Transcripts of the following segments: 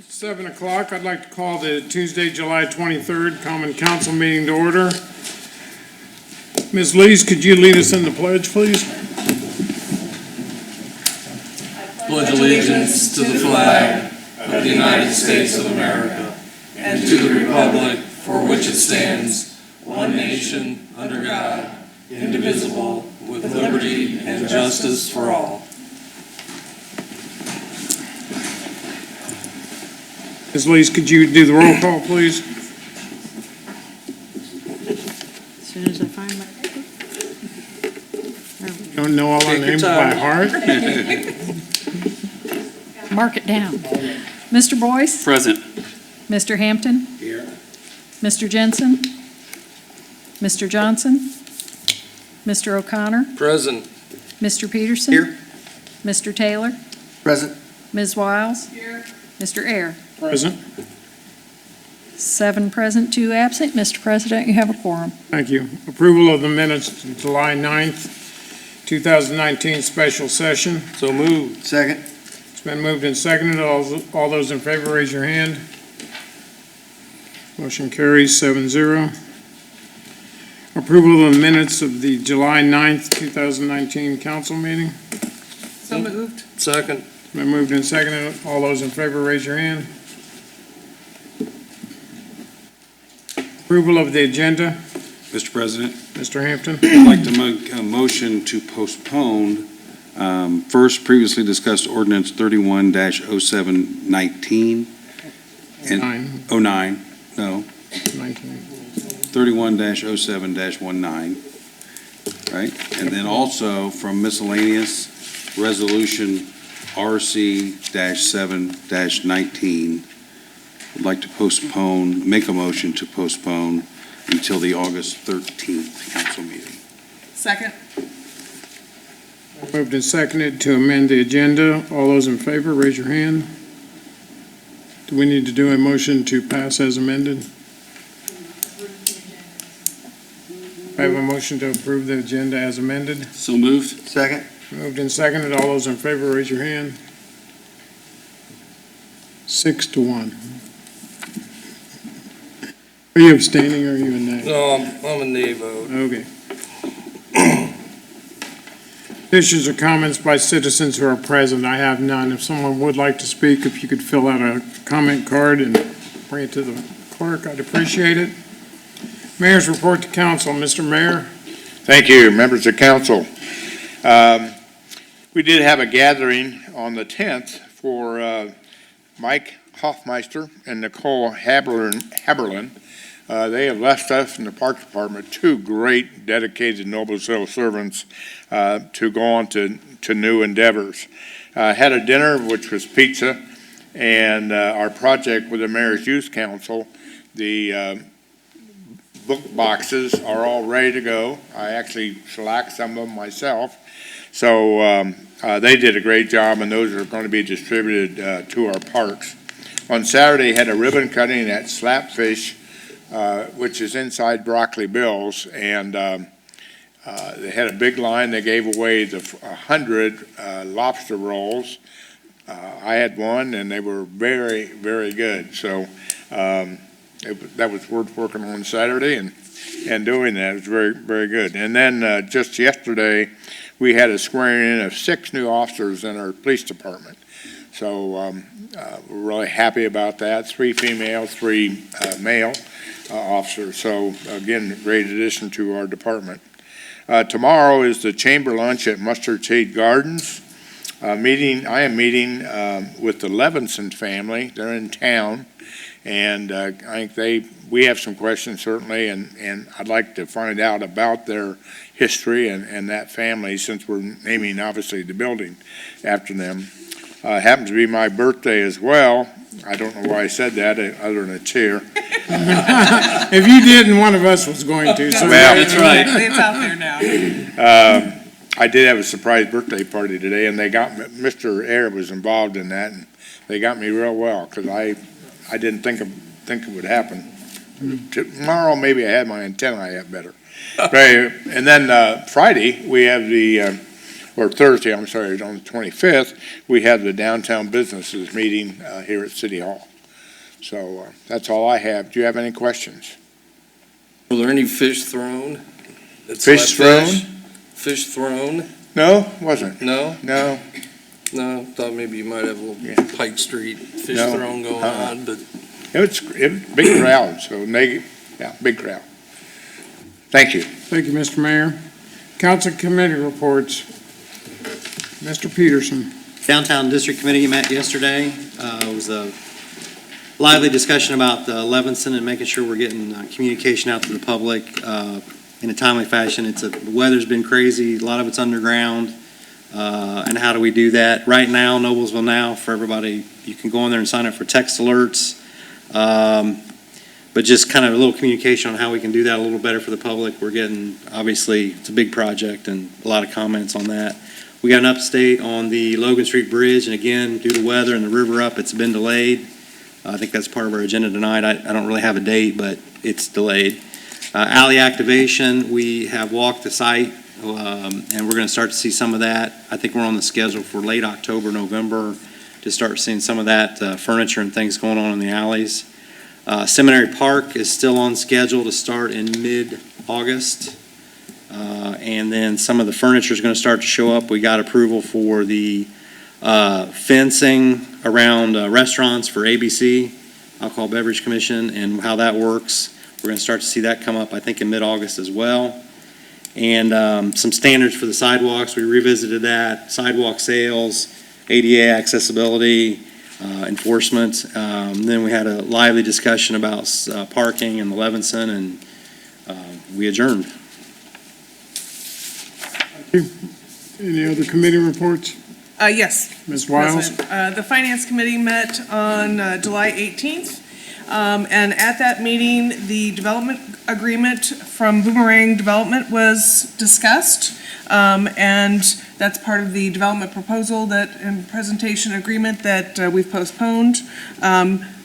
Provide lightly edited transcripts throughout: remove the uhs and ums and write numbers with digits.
7 o'clock. I'd like to call the Tuesday, July 23rd Common Council meeting to order. Ms. Lees, could you lead us in the pledge, please? Pledge allegiance to the flag of the United States of America and to the republic for which it stands, one nation, under God, indivisible, with liberty and justice for all. Ms. Lees, could you do the roll call, please? As soon as I find my paper. Don't know all our Take your names by time. heart? Mark it down. Mr. Boyce? Present. Mr. Hampton? Here. Mr. Jensen? Mr. Johnson? Mr. O'Connor? Present. Mr. Peterson? Here. Mr. Taylor? Present. Ms. Wiles? Here. Mr. Ayer? Present. 7 present, 2 absent. Mr. President, you have a quorum. Thank you. Approval of the minutes to July 9th, 2019 special session. So moved. Second. It's been moved and seconded. All those in favor, raise your hand. Motion carries 7-0. Approval of the minutes of the July 9th, 2019 council meeting. So moved. Second. It's been moved and seconded. All those in favor, raise your hand. Approval of the agenda. Mr. President, Mr. Hampton. I'd like to make a motion to postpone first previously discussed ordinance 31-0719 and 09, no, 19. 31-07-19, right? And then also from miscellaneous resolution RC-7-19. I'd like to postpone, make a motion to postpone until the August 13th council meeting. Second. Moved and seconded to amend the agenda. All those in favor, raise your hand. Do we need to do a motion to pass as amended? I have a motion to approve the agenda as amended. So moved. Second. Moved and seconded. All those in favor, raise your hand. 6-1. Are you abstaining or are you a nay? No, I'm a nay vote. Okay. Issues or comments by citizens who are present? I have none. If someone would like to speak, if you could fill out a comment card and bring it to the clerk, I'd appreciate it. Mayor's report to council. Mr. Mayor? Thank you, members of council. We did have a gathering on the 10th for Mike Hoffmeister and Nicole Haberlin. They have left us in the Park Department 2 great dedicated Noblesville servants to go on to new endeavors. Had a dinner, which was pizza, and our project with the Mayor's Youth Council, the book boxes are all ready to go. I actually shellacked some of them myself. So they did a great job, and those are going to be distributed to our parks. On Saturday, had a ribbon cutting at Slapfish, which is inside Broccoli Bill's, and they had a big line. They gave away 100 lobster rolls. I had one, and they were very, very good. So that was worth working on Saturday and doing that. It was very, very good. And then just yesterday, we had a swearing in of 6 new officers in our police department. So we're really happy about that. 3 female, 3 male officers. So again, great addition to our department. Tomorrow is the chamber lunch at Mustard Seed Gardens. I am meeting with the Levinson family. They're in town. And I think we have some questions certainly, and I'd like to find out about their history and that family, since we're naming obviously the building after them. Happens to be my birthday as well. I don't know why I said that other than a chair. If you didn't, one of us was going to. So Well, That's right. It's out there now. I did have a surprise birthday party today, and they got Mr. Ayer was involved in that, and they got me real well, because I didn't think it would happen. Tomorrow, maybe I had my antennae up better. And then Friday, we have or Thursday, I'm sorry, on the 25th, we have the downtown businesses meeting here at City Hall. So that's all I have. Do you have any questions? Were there any fish thrown? It's Fish like thrown? Fish thrown? No, wasn't. No? No. No, thought maybe you might have a Yeah. little Pike Street fish No. thrown going on, but It was big crowd, so big crowd. Thank you. Thank you, Mr. Mayor. Council committee reports. Mr. Peterson. Downtown District Committee met yesterday. It was a lively discussion about Levinson and making sure we're getting communication out to the public in a timely fashion. The weather's been crazy, a lot of it's underground, and how do we do that? Right now, Noblesville Now, for everybody, you can go in there and sign up for text alerts, but just kind of a little communication on how we can do that a little better for the public. We're getting, obviously, it's a big project and a lot of comments on that. We got an update on the Logan Street Bridge, and again, due to weather and the river up, it's been delayed. I think that's part of our agenda tonight. I don't really have a date, but it's delayed. Alley activation, we have walked the site, and we're going to start to see some of that. I think we're on the schedule for late October, November to start seeing some of that furniture and things going on in the alleys. Seminary Park is still on schedule to start in mid-August. And then some of the furniture is going to start to show up. We got approval for the fencing around restaurants for ABC, Alcohol Beverage Commission, and how that works. We're going to start to see that come up, I think, in mid-August as well. And some standards for the sidewalks. We revisited that. Sidewalk sales, ADA accessibility, enforcement. Then we had a lively discussion about parking and the Levinson, and we adjourned. Any other committee reports? Yes. Ms. Wiles? President. The Finance Committee met on July 18th, and at that meeting, the development agreement from Boomerang Development was discussed, and that's part of the development proposal and presentation agreement that we've postponed.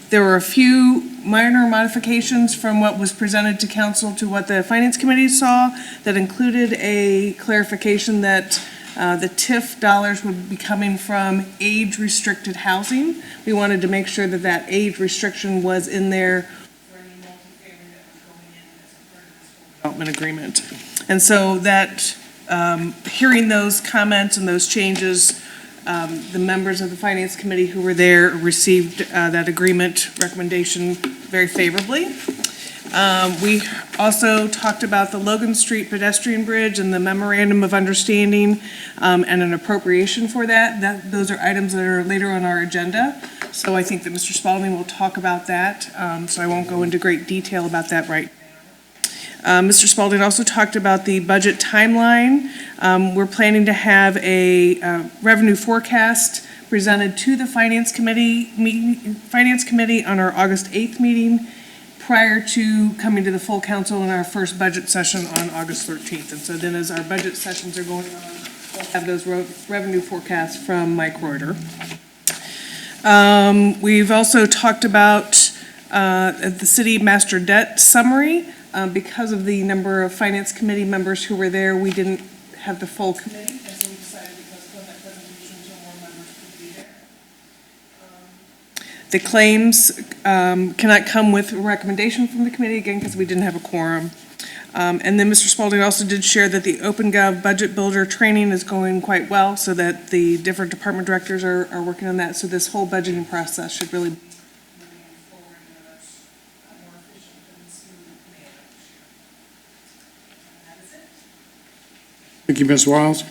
There were a few minor modifications from what was presented to council to what the Finance Committee saw that included a clarification that the TIF dollars would be coming from age-restricted housing. We wanted to make sure that that age restriction was in there for any multifamily that was going in as a part of this development agreement. And so that, hearing those comments and those changes, the members of the Finance Committee who were there received that agreement recommendation very favorably. We also talked about the Logan Street pedestrian bridge and the memorandum of understanding and an appropriation for that. Those are items that are later on our agenda. So I think that Mr. Spalding will talk about that. So I won't go into great detail about that right now. Mr. Spalding also talked about the budget timeline. We're planning to have a revenue forecast presented to the Finance Committee on our August 8th meeting, prior to coming to the full council in our first budget session on August 13th. And so then as our budget sessions are going on, we'll have those revenue forecasts from Mike Reuter. We've also talked about the city master debt summary. Because of the number of Finance Committee members who were there, we didn't have the full committee, and so we decided to postpone that presentation until more members could be there. The claims cannot come with a recommendation from the committee, again, because we didn't have a quorum. And then Mr. Spalding also did share that the OpenGov Budget Builder training is going quite well, so that the different department directors are working on that. So this whole budgeting process should really be moving forward in a more efficient and smooth manner this year. And that is it. Thank you, Ms. Wiles.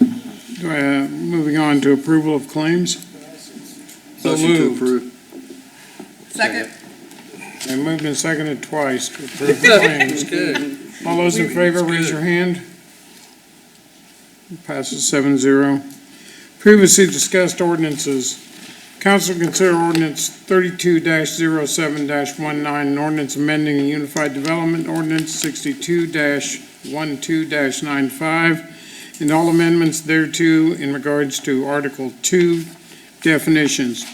Moving on to approval of claims. so moved. Second. And moved and seconded twice to approve the claims. Good. All those in favor, raise your hand. Passes 7-0. Previously discussed ordinances. Council consider ordinance 32-07-19, an ordinance amending the Unified Development Ordinance 62-12-95, and all amendments thereto in regards to Article 2, definitions.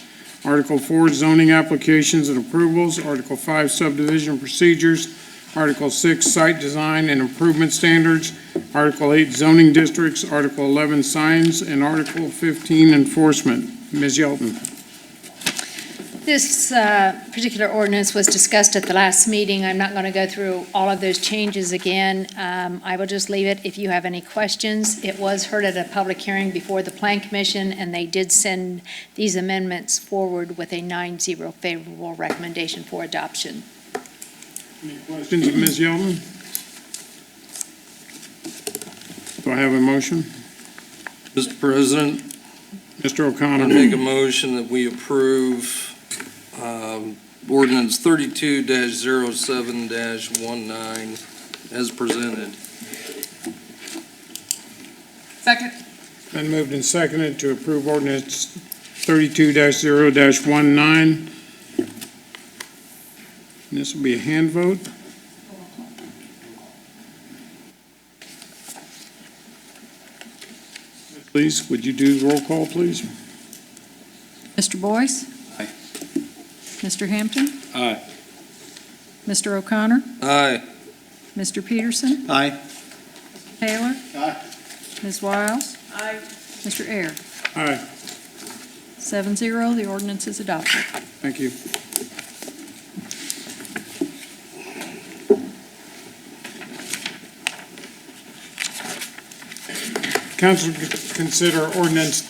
Article 4, zoning applications and approvals. Article 5, subdivision procedures. Article 6, site design and improvement standards. Article 8, zoning districts. Article 11, signs. And Article 15, enforcement. Ms. Yelton. This particular ordinance was discussed at the last meeting. I'm not going to go through all of those changes again. I will just leave it if you have any questions. It was heard at a public hearing before the Plan Commission, and they did send these amendments forward with a 9-0 favorable recommendation for adoption. Any questions of Ms. Yeldon? Do I have a motion? Mr. President, Mr. I O'Connor? make a motion that we approve ordinance 32-07-19 as presented. Second. Been moved and seconded to approve ordinance 32-0-19. And this will be a hand vote. Please, would you do the roll call, please? Mr. Boyce? Aye. Mr. Hampton? Aye. Mr. O'Connor? Aye. Mr. Peterson? Aye. Taylor? Aye. Ms. Wiles? Aye. Mr. Ayers? Aye. 7-0, the ordinance is adopted. Thank you. Council consider ordinance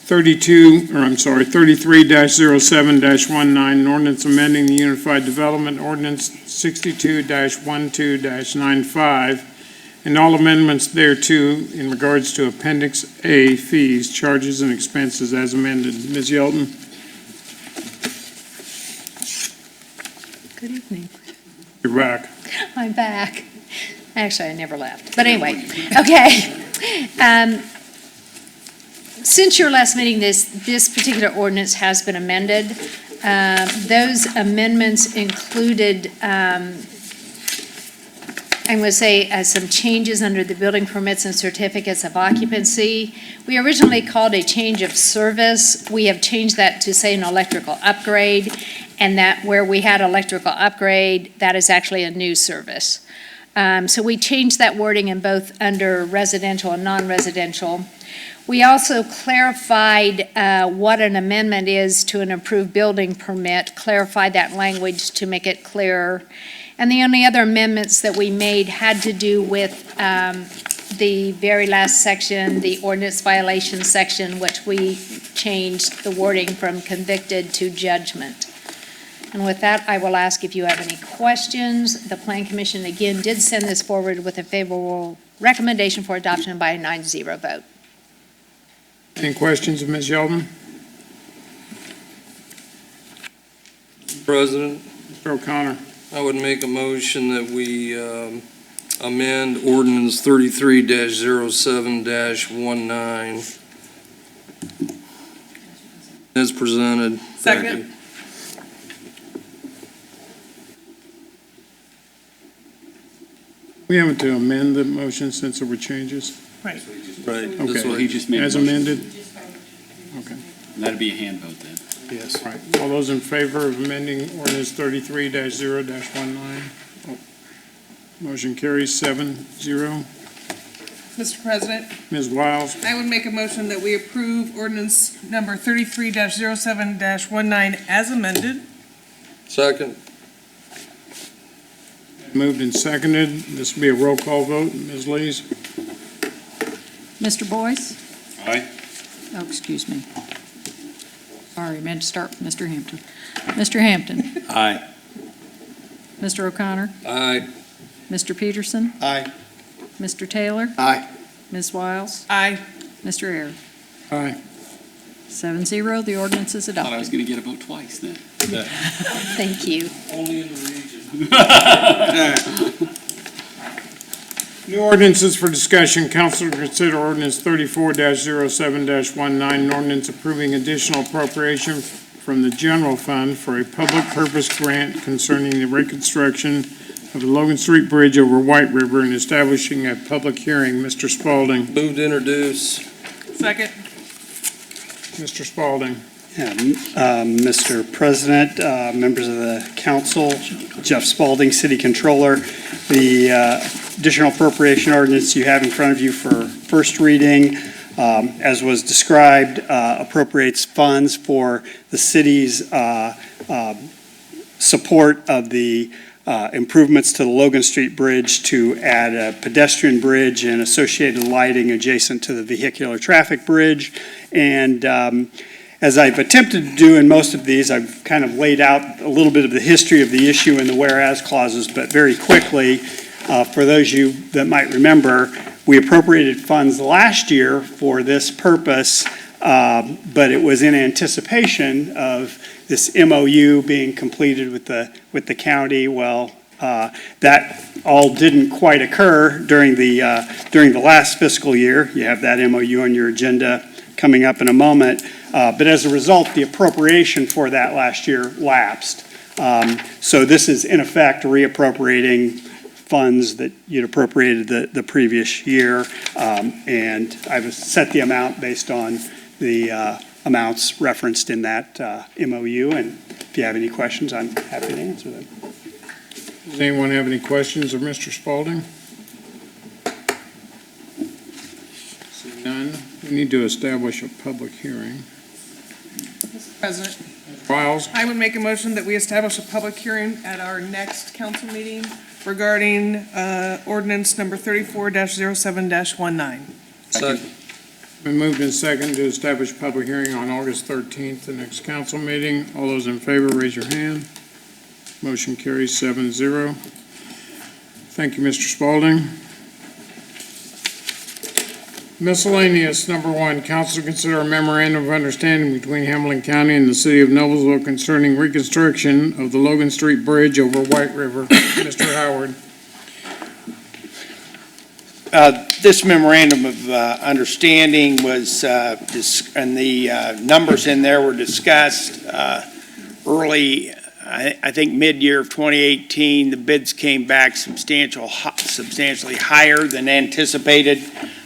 33-07-19, an ordinance amending the Unified Development Ordinance 62-12-95, and all amendments thereto in regards to Appendix A fees, charges, and expenses as amended. Ms. Yeldon? Good evening. You're back. I'm back. Actually, I never left. But anyway, okay. Since your last meeting, this particular ordinance has been amended. Those amendments included, I'm going to say, some changes under the building permits and certificates of occupancy. We originally called a change of service. We have changed that to say an electrical upgrade, and that where we had electrical upgrade, that is actually a new service. So we changed that wording in both under residential and non-residential. We also clarified what an amendment is to an approved building permit, clarified that language to make it clearer. And the only other amendments that we made had to do with the very last section, the ordinance violation section, which we changed the wording from convicted to judgment. And with that, I will ask if you have any questions. The Plan Commission, again, did send this forward with a favorable recommendation for adoption by a 9-0 vote. Any questions of Ms. Yeldon? President, Mr. O'Connor? I would make a motion that we amend ordinance 33-07-19 as presented. Second. We haven't to amend the motion since there were changes? Right. Right. Okay. That's what He just made a As motion. amended? Okay. That'd be a hand vote then. Yes. All right. All those in favor of amending ordinance 33-0-19? Motion carries 7-0. Mr. President, Ms. Wiles? I would make a motion that we approve ordinance number 33-07-19 as amended. Second. Moved and seconded. This will be a roll call vote. Ms. Lees? Mr. Boyce? Aye. Oh, excuse me. Sorry, I meant to start with Mr. Hampton. Mr. Hampton? Aye. Mr. O'Connor? Aye. Mr. Peterson? Aye. Mr. Taylor? Aye. Ms. Wiles? Aye. Mr. Ayers? Aye. 7-0, the ordinance is Thought I was adopted. going to get a vote twice then. Thank you. Only in the region. New ordinances for discussion. Council to consider ordinance 34-07-19, an ordinance approving additional appropriation from the general fund for a public purpose grant concerning the reconstruction of the Logan Street Bridge over White River and establishing a public hearing. Mr. Spalding. Move to introduce. Second. Mr. Spalding. Mr. President, members of the council, Jeff Spalding, City Controller. The additional appropriation ordinance you have in front of you for first reading as was described, appropriates funds for the city's support of the improvements to the Logan Street Bridge to add a pedestrian bridge and associated lighting adjacent to the vehicular traffic bridge. And as I've attempted to do in most of these, I've kind of laid out a little bit of the history of the issue in the whereas clauses, but very quickly, for those of you that might remember, we appropriated funds last year for this purpose, but it was in anticipation of this MOU being completed with the county. Well, that all didn't quite occur during the last fiscal year. You have that MOU on your agenda coming up in a moment. But as a result, the appropriation for that last year lapsed. So this is in effect reappropriating funds that you'd appropriated the previous year. And I've set the amount based on the amounts referenced in that MOU. And if you have any questions, I'm happy to answer them. Does anyone have any questions of Mr. Spalding? Seeing none, we need to establish a public hearing. Mr. President, Wiles, I would make a motion that we establish a public hearing at our next council meeting regarding ordinance number 34-07-19. Second. been moved and seconded to establish public hearing on August 13th, the next council meeting. All those in favor, raise your hand. Motion carries 7-0. Thank you, Mr. Spalding. Miscellaneous, number 1, council to consider a memorandum of understanding between Hamilton County and the city of Noblesville concerning reconstruction of the Logan Street Bridge over White River. Mr. Howard. This memorandum of understanding was, and the numbers in there were discussed early, I think mid-year of 2018. The bids came back substantially higher than anticipated.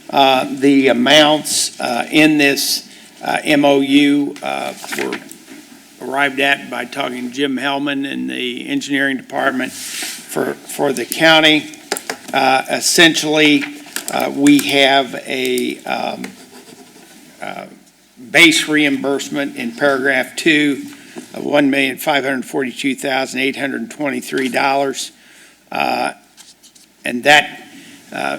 The amounts in this MOU were arrived at by talking to Jim Hellman in the engineering department for the county. Essentially, we have a base reimbursement in paragraph 2 of $1,542,823. And that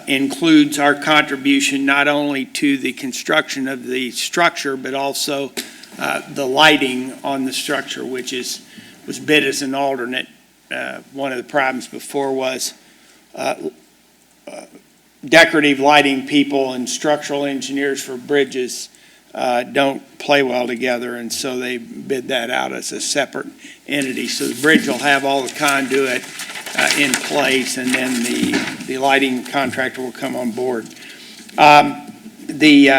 includes our contribution not only to the construction of the structure, but also the lighting on the structure, which was bid as an alternate. One of the problems before was decorative lighting people and structural engineers for bridges don't play well together, and so they bid that out as a separate entity. So the bridge will have all the conduit in place, and then the lighting contractor will come on board. The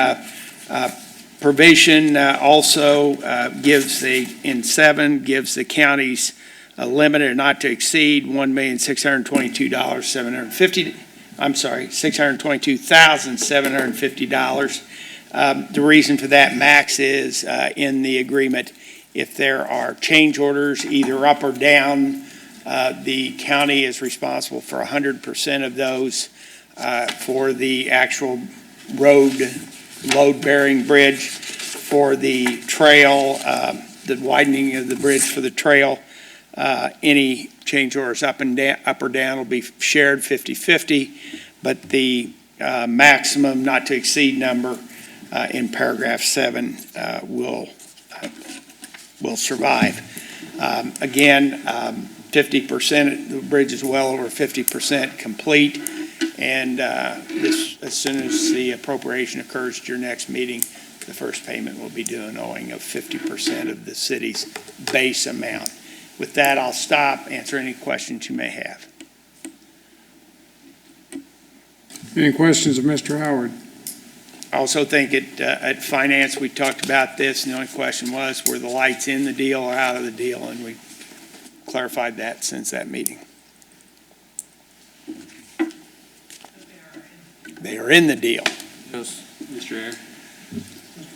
provision also gives the counties a limited not to exceed $622,750. The reason for that max is in the agreement, if there are change orders either up or down, the county is responsible for 100% of those for the actual load-bearing bridge. For the trail, the widening of the bridge for the trail, any change orders up or down will be shared 50-50, but the maximum not to exceed number in paragraph 7 will survive. Again, 50%, the bridge is well over 50% complete, and this, as soon as the appropriation occurs at your next meeting, the first payment will be due, owing of 50% of the city's base amount. With that, I'll stop, answer any questions you may have. Any questions of Mr. Howard? I also think at finance, we talked about this, and the only question was, were the lights in the deal or out of the deal? And we clarified that since that meeting. They are in the deal. Yes, Mr. Mayor.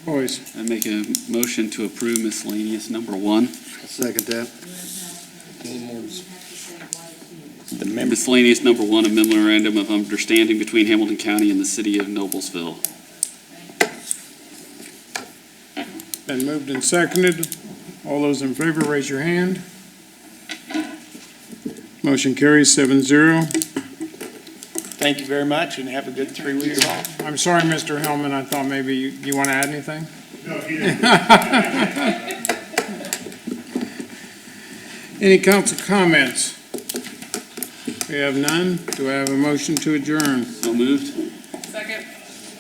Boyce. I make a motion to approve miscellaneous number 1. Second that. Miscellaneous number 1, a memorandum of understanding between Hamilton County and the city of Noblesville. Been moved and seconded. All those in favor, raise your hand. Motion carries 7-0. Thank you very much, and have a good 3 weeks off. I'm sorry, Mr. Hellman, I thought maybe you want to add anything? No, he didn't. Any council comments? We have none. Do I have a motion to adjourn? So moved. Second.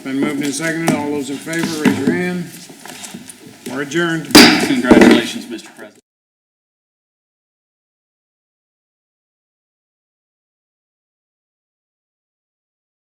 Been moved and seconded. All those in favor, raise your hand. We're adjourned. Congratulations, Mr. President.